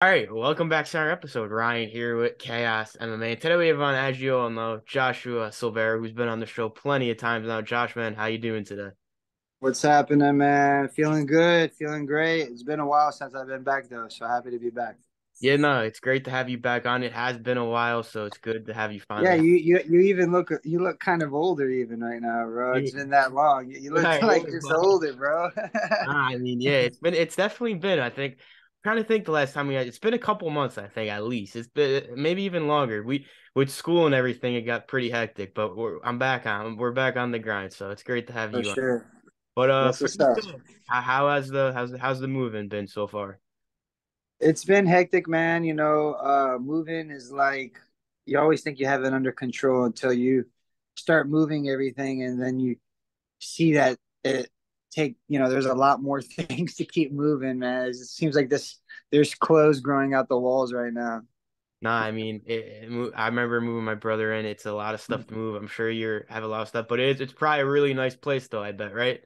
All right, welcome back to our episode. Ryan here with Chaos MMA. Today we have on, as you all know, Joshua Silveira, who's been on the show plenty of times now. Josh, man, how you doing today? What's happening, man? Feeling good, feeling great. It's been a while since I've been back though, so happy to be back. Yeah, no, it's great to have you back on. It has been a while, so it's good to have you Yeah, finally. you even look kind of older even right now, bro. It's been that long. You look Right, like just older, bro. I mean, yeah, it's definitely been. I think I'm trying to think the last time we had. It's been a couple months, I think, at least. It's been maybe even longer. We with school and everything, it got pretty hectic, but we're back on the grind, so it's great to have For you on. sure. But That's for what's you, up. how's the moving been so far? It's been hectic, man. Moving is like you always think you have it under control until you start moving everything, and then you see that there's a lot more things to keep moving, man. It seems like there's clothes growing out the walls right now. Nah, I mean, I remember moving my brother in. It's a lot of stuff to move. I'm sure you have a lot of stuff, but it's probably a really nice place though, I bet, right?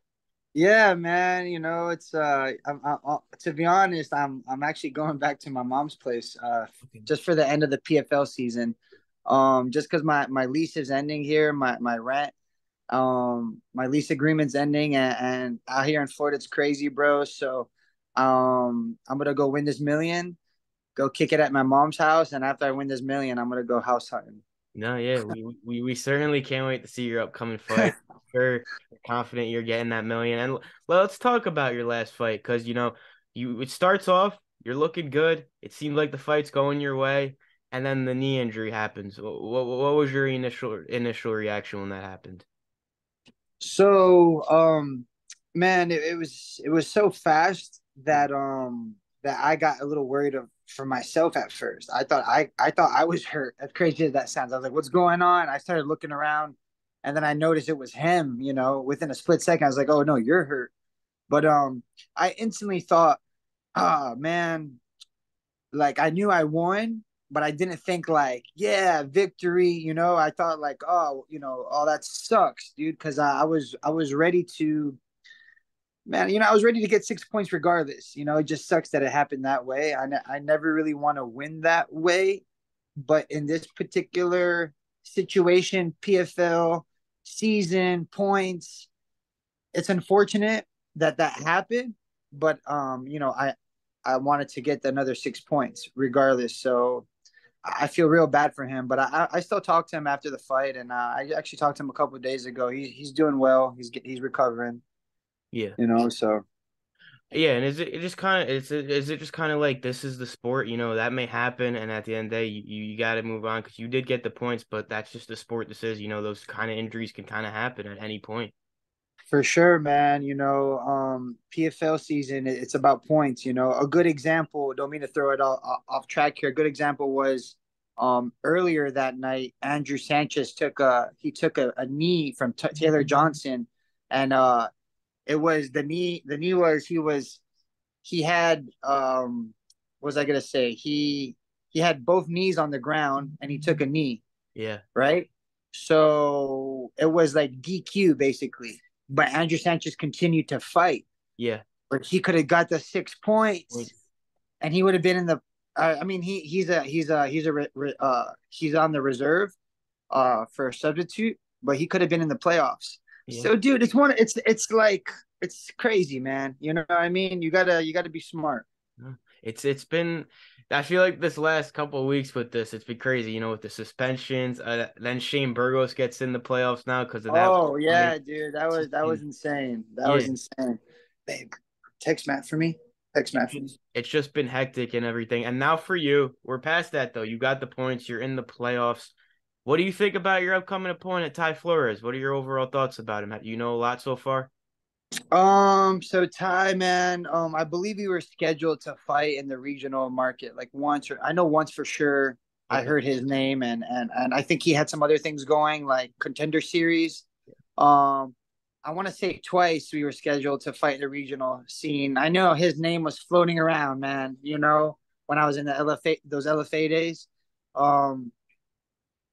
Yeah, man. It's to be honest, I'm actually going back to my mom's place Okay. just for the end of the PFL season. Just because my lease is ending here, my rent, my lease agreement's ending, and out here in Florida it's crazy, bro. So, I'm gonna go win this million, go kick it at my mom's house, and after I win this million, I'm gonna go house hunting. No, yeah, we certainly can't wait to see your upcoming fight. Sure, confident you're getting that million. And let's talk about your last fight because you it starts off, you're looking good. It seemed like the fight's going your way, and then the knee injury happens. What was your initial reaction when that happened? So, man, it was so fast that I got a little worried for myself at first. I thought I was hurt. As crazy as that sounds, I was like, "What's going on?" I started looking around, and then I noticed it was him. Within a split second, I was like, "Oh no, you're hurt." But I instantly thought, "Ah, man, like I knew I won." But I didn't think like, yeah, victory. I thought like, oh, oh, that sucks, dude. Because I was ready to, man. I was ready to get 6 points regardless. It just sucks that it happened that way. I never really want to win that way, but in this particular situation, PFL season points, it's unfortunate that that happened. But I wanted to get another 6 points regardless. So I feel real bad for him, but I still talked to him after the fight, and I actually talked to him a couple of days ago. He's doing well. He's recovering. Yeah. So Yeah, and is it just kind of is it just kind of like this is the sport, that may happen, and at the end of the day, you got to move on because you did get the points, but that's just the sport this is, those kind of injuries can kind of happen at any point. for sure, man. PFL season, it's about points. A good example. Don't mean to throw it all off track here. A good example was earlier that night. Andrew Sanchez took a knee from Taylor Johnson, and it was the knee. The knee was he had what was I gonna say? He had both knees on the ground and he took a knee, Yeah, right? So it was like DQ basically. But Andrew Sanchez continued to fight. yeah, But he could have got the 6 points points. and he would have been in the I mean he's on the reserve for a substitute, but he could have been in the playoffs. Yeah. So dude, it's like it's crazy, man. You know what I mean? You gotta be smart. No. It's been I feel like this last couple of weeks with this, it's been crazy, with the suspensions. Then Shane Burgos gets in the playoffs now because of that. Oh I mean, yeah, dude, that was insane. That yeah, was insane. Babe, text Matt for me. Text Matt for me. it's just been hectic and everything. And now for you, we're past that though. You got the points. You're in the playoffs. What do you think about your upcoming opponent, Ty Flores? What are your overall thoughts about him? You know a lot so far? So Ty, man, I believe we were scheduled to fight in the regional market like once, or I know once for sure. I Okay. heard his name, and I think he had some other things going like contender series. Um, I want to say twice we were scheduled to fight in the regional scene. I know his name was floating around, man. When I was in the LFA, those LFA days. Um,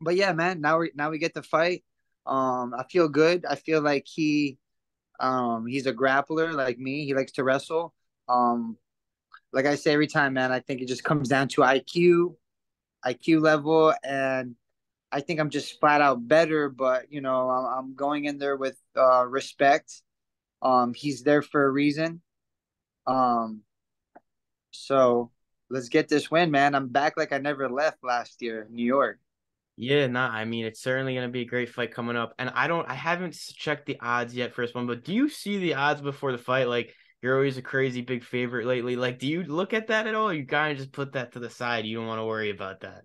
but yeah, man, now we get to fight. I feel good. I feel like he's a grappler like me. He likes to wrestle. Um, like I say every time, man, I think it just comes down to IQ level, and I think I'm just flat out better. But I'm going in there with respect. He's there for a reason. Um, so let's get this win, man. I'm back like I never left last year, New York. Yeah, nah, I mean it's certainly gonna be a great fight coming up. And I haven't checked the odds yet for this one, but do you see the odds before the fight? Like you're always a crazy big favorite lately. Like, do you look at that at all? Or you kind of just put that to the side. You don't want to worry about that.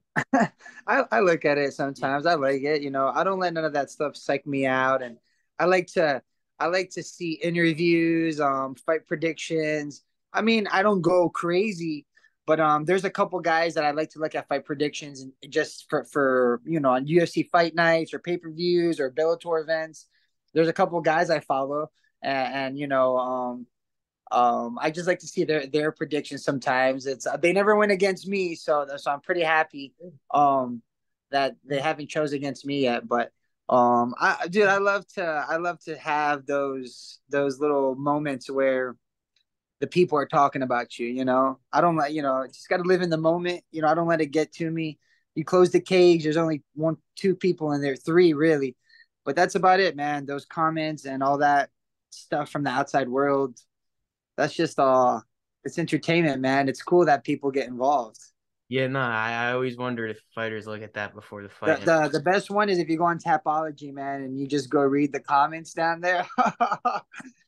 I look at it Yeah. sometimes. I like it. I don't let none of that stuff psych me out, and I like to I like to see interviews, fight predictions. I mean, I don't go crazy, but there's a couple guys that I like to look at fight predictions and just for on UFC fight nights or pay per views or Bellator events. There's a couple guys I follow, and I just like to see their predictions. Sometimes it's they never win against me, so I'm pretty happy that they haven't chose against me yet. But dude, I love to have those little moments where the people are talking about you. I don't let just got to live in the moment. I don't let it get to me. You close the cage. There's only one, two people in there, three really, but that's about it, man. Those comments and all that stuff from the outside world, that's just it's entertainment, man. It's cool that people get involved. Yeah, no, I always wondered if fighters look at that before the The, fight. And the the best one is if you go on Tapology, man, and you just go read the comments down there.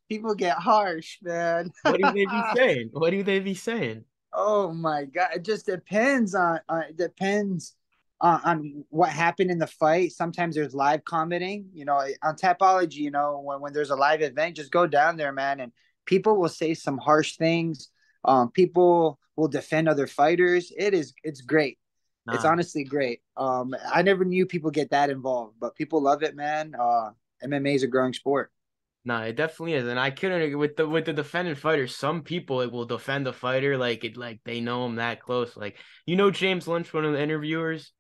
People get harsh, man. what do they be saying? What do they be saying? Oh my god, it just depends on it depends on what happened in the fight. Sometimes there's live commenting, on Tapology. When there's a live event, just go down there, man, and people will say some harsh things. People will defend other fighters. It's great. It's Nah, honestly great. I never knew people get that involved, but people love it, man. MMA is a growing sport. no, it definitely is, and I couldn't agree with the defendant fighters. Some people it will defend the fighter like they know him that close. Like James Lynch, one of the interviewers.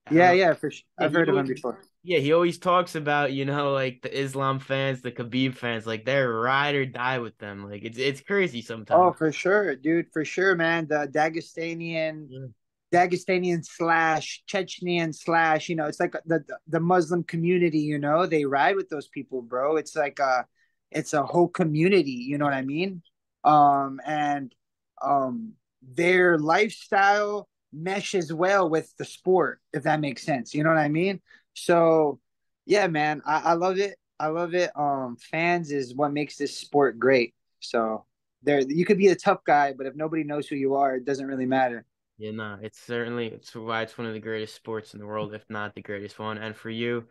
I don't Yeah, know. yeah, for sure. Yeah, I've heard of him before. he always talks about like the Islam fans, the Khabib fans, like they're ride or die with them. Like it's crazy sometimes. Oh, for sure, dude, for sure, man. The Yeah. Dagestanian slash Chechnyan slash, it's like the Muslim community, they ride with those people, bro. It's a whole community, you know what I mean? And their lifestyle meshes well with the sport, if that makes sense. You know what I mean? So yeah, man, I love it. I love it. Fans is what makes this sport great. So there, you could be a tough guy, but if nobody knows who you are, it doesn't really matter. Yeah, no, it's why it's one of the greatest sports in the world, if not the greatest one. And for you,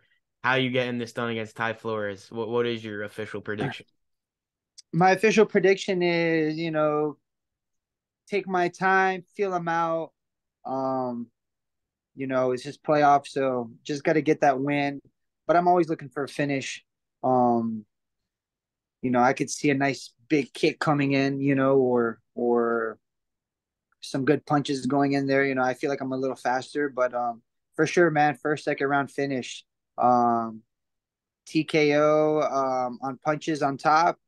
how you getting this done against Ty Flores? What is your official prediction? My official prediction is, take my time, feel them out. Um, it's just playoffs, so just got to get that win. But I'm always looking for a finish. Um, I could see a nice big kick coming in, or some good punches going in there. I feel like I'm a little faster, but for sure, man, first, second round finish. Um, TKO on punches on top,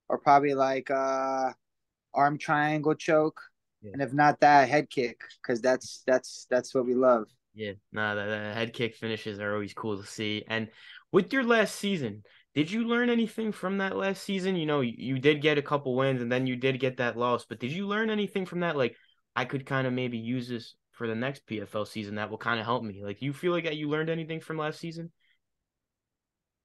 or probably like arm triangle choke, Yeah. and if not that, head kick, because that's what we love. Yeah, no, the head kick finishes are always cool to see. And with your last season, did you learn anything from that last season? You did get a couple wins and then you did get that loss, but did you learn anything from that? Like, I could kind of maybe use this for the next PFL season that will kind of help me. Like, you feel like that you learned anything from last season?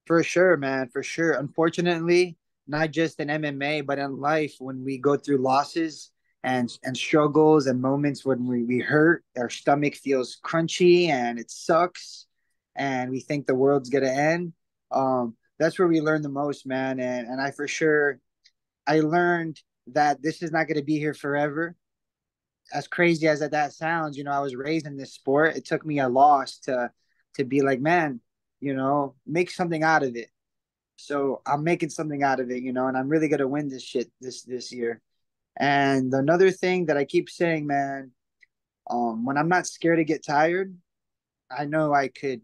For sure, man, for sure. Unfortunately, not just in MMA, but in life, when we go through losses and struggles and moments when we hurt, our stomach feels crunchy and it sucks, and we think the world's gonna end. That's where we learn the most, man. And I for sure I learned that this is not gonna be here forever. As crazy as that sounds, I was raised in this sport. It took me a loss to be like, man, make something out of it. So I'm making something out of it, and I'm really gonna win this shit this year. And another thing that I keep saying, man, when I'm not scared to get tired, I know I could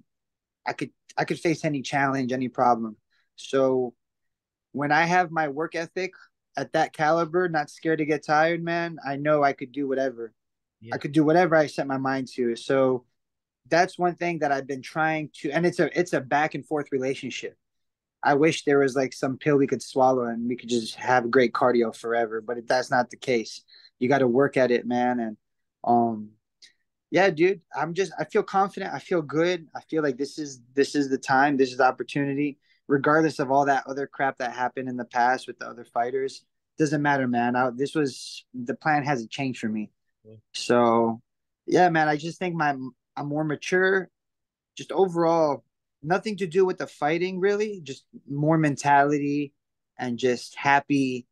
face any challenge, any problem. So when I have my work ethic, at that caliber, not scared to get tired, man, I know I could do whatever. I Yeah. could do whatever I set my mind to. So that's one thing that I've been trying to, and it's a back and forth relationship. I wish there was like some pill we could swallow and we could just have great cardio forever, but that's not the case. You got to work at it, man. And um, yeah, dude, I feel confident. I feel good. I feel like this is the time. This is the opportunity. Regardless of all that other crap that happened in the past with the other fighters, doesn't matter, man. This was the plan hasn't changed for me. Yeah. So, yeah, man, I just think I'm more mature. Just overall, nothing to do with the fighting, really. Just more mentality and just happy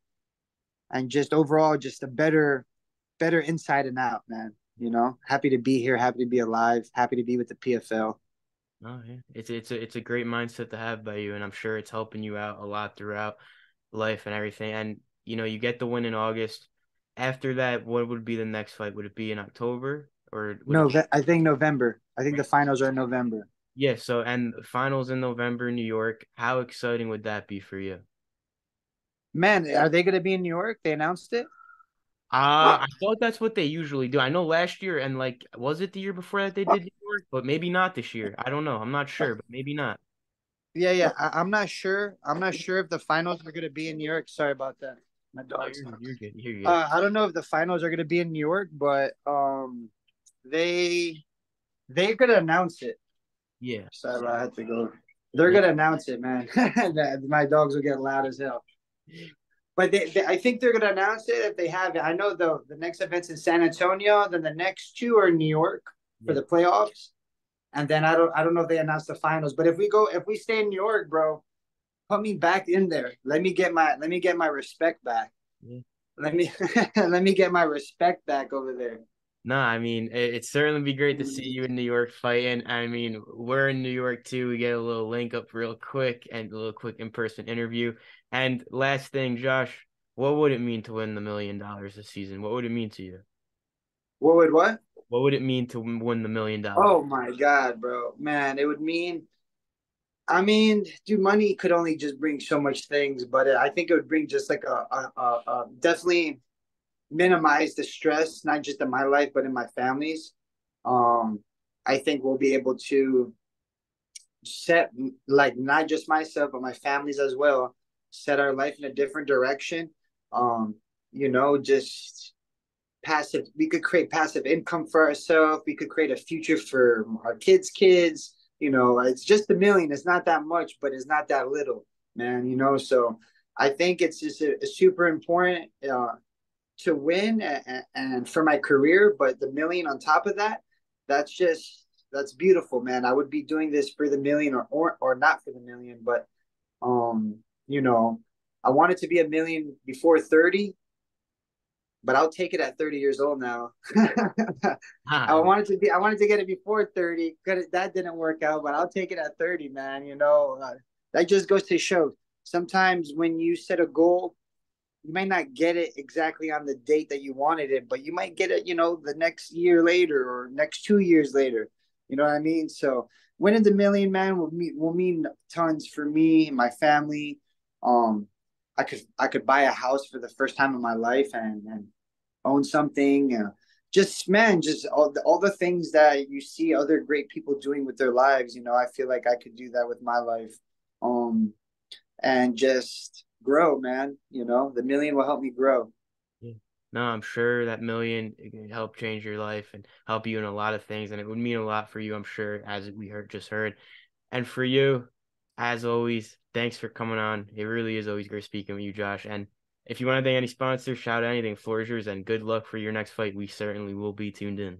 and just overall, just a better inside and out, man. Happy to be here, happy to be alive, happy to be with the PFL. Oh yeah, it's a great mindset to have by you, and I'm sure it's helping you out a lot throughout life and everything. And you get the win in August. After that, what would be the next fight? Would it be in October or would it? No, I think November. I think the finals are in November. Yeah. So and finals in November in New York. How exciting would that be for you? Man, are they going to be in New York? They announced it. I thought that's what they usually do. I know last year and like was it the year before that they did New York, but maybe not this year. I don't know. I'm not sure, but maybe not. Yeah, yeah. I'm not sure. I'm not sure if the finals are going to be in New York. Sorry about that. My No, dog's. you're good. You're good. I don't know if the finals are going to be in New York, but they they're going to announce it. Yeah. Sorry, I had to go. They're Yeah. going to announce it, man. My dogs will get loud as hell. But I think they're going to announce it if they have it. I know the next event's in San Antonio. Then the next two are in New York for Yeah. the playoffs. And then I don't know if they announce the finals. But if we stay in New York, bro, put me back in there. Let me get my respect back. Yeah. Let me let me get my respect back over there. No, I mean it'd certainly be great to see you in New York fighting. I mean, we're in New York too. We get a little link up real quick and a little quick in-person interview. And last thing, Josh, what would it mean to win the $1 million this season? What would it mean to you? What would what? What would it mean to win the $1 million? Oh my god, bro. Man, it would mean I mean, dude, money could only just bring so much things, but I think it would bring just like definitely minimize the stress, not just in my life, but in my family's. Um, I think we'll be able to set like not just myself, but my families as well, set our life in a different direction. Um, just passive. We could create passive income for ourselves. We could create a future for our kids. It's just a million. It's not that much, but it's not that little, man. So I think it's just a super important to win and for my career, but the million on top of that, that's beautiful, man. I would be doing this for the million or not for the million, but um, you know, I want it to be a million before 30, but I'll take it at 30 years old now. Ah, I wanted to get it before 30 because that didn't work out, but I'll take it at 30, man. That just goes to show sometimes when you set a goal, you might not get it exactly on the date that you wanted it, but you might get it, the next year later or next 2 years later. You know what I mean? So winning the million, man, will mean tons for me and my family. Um, I could buy a house for the first time in my life and own something. Just man, just all the things that you see other great people doing with their lives. I feel like I could do that with my life. Um, and just grow, man. The million will help me grow. yeah. No, I'm sure that million it can help change your life and help you in a lot of things, and it would mean a lot for you, I'm sure, as we just heard. And for you, as always, thanks for coming on. It really is always great speaking with you, Josh. And if you want to thank any sponsors, shout out anything, floor is yours, and good luck for your next fight. We certainly will be tuned in.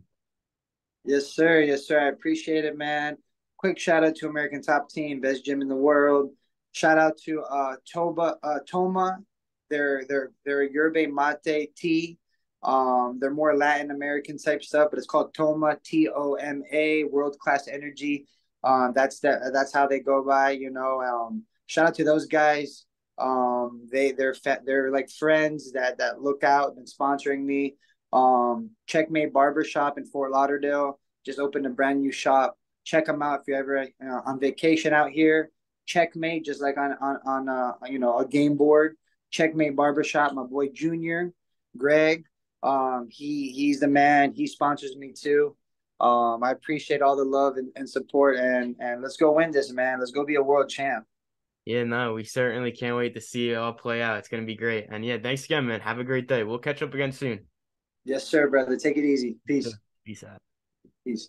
Yes, sir. Yes, sir. I appreciate it, man. Quick shout out to American Top Team, best gym in the world. Shout out to Toma. They're a yerba mate tea. They're more Latin American type stuff, but it's called Toma, Toma, world class energy. That's how they go by. Shout out to those guys. They're like friends that look out and sponsoring me. Checkmate Barbershop in Fort Lauderdale just opened a brand new shop. Check them out if you're ever on vacation out here. Checkmate, just like on a game board. Checkmate Barbershop, my boy Junior, Greg. He's the man. He sponsors me too. I appreciate all the love and support, and let's go win this, man. Let's go be a world champ. Yeah, no, we certainly can't wait to see it all play out. It's gonna be great. And yeah, thanks again, man. Have a great day. We'll catch up again soon. Yes, sir, brother. Take it easy. Peace. Peace out. Peace.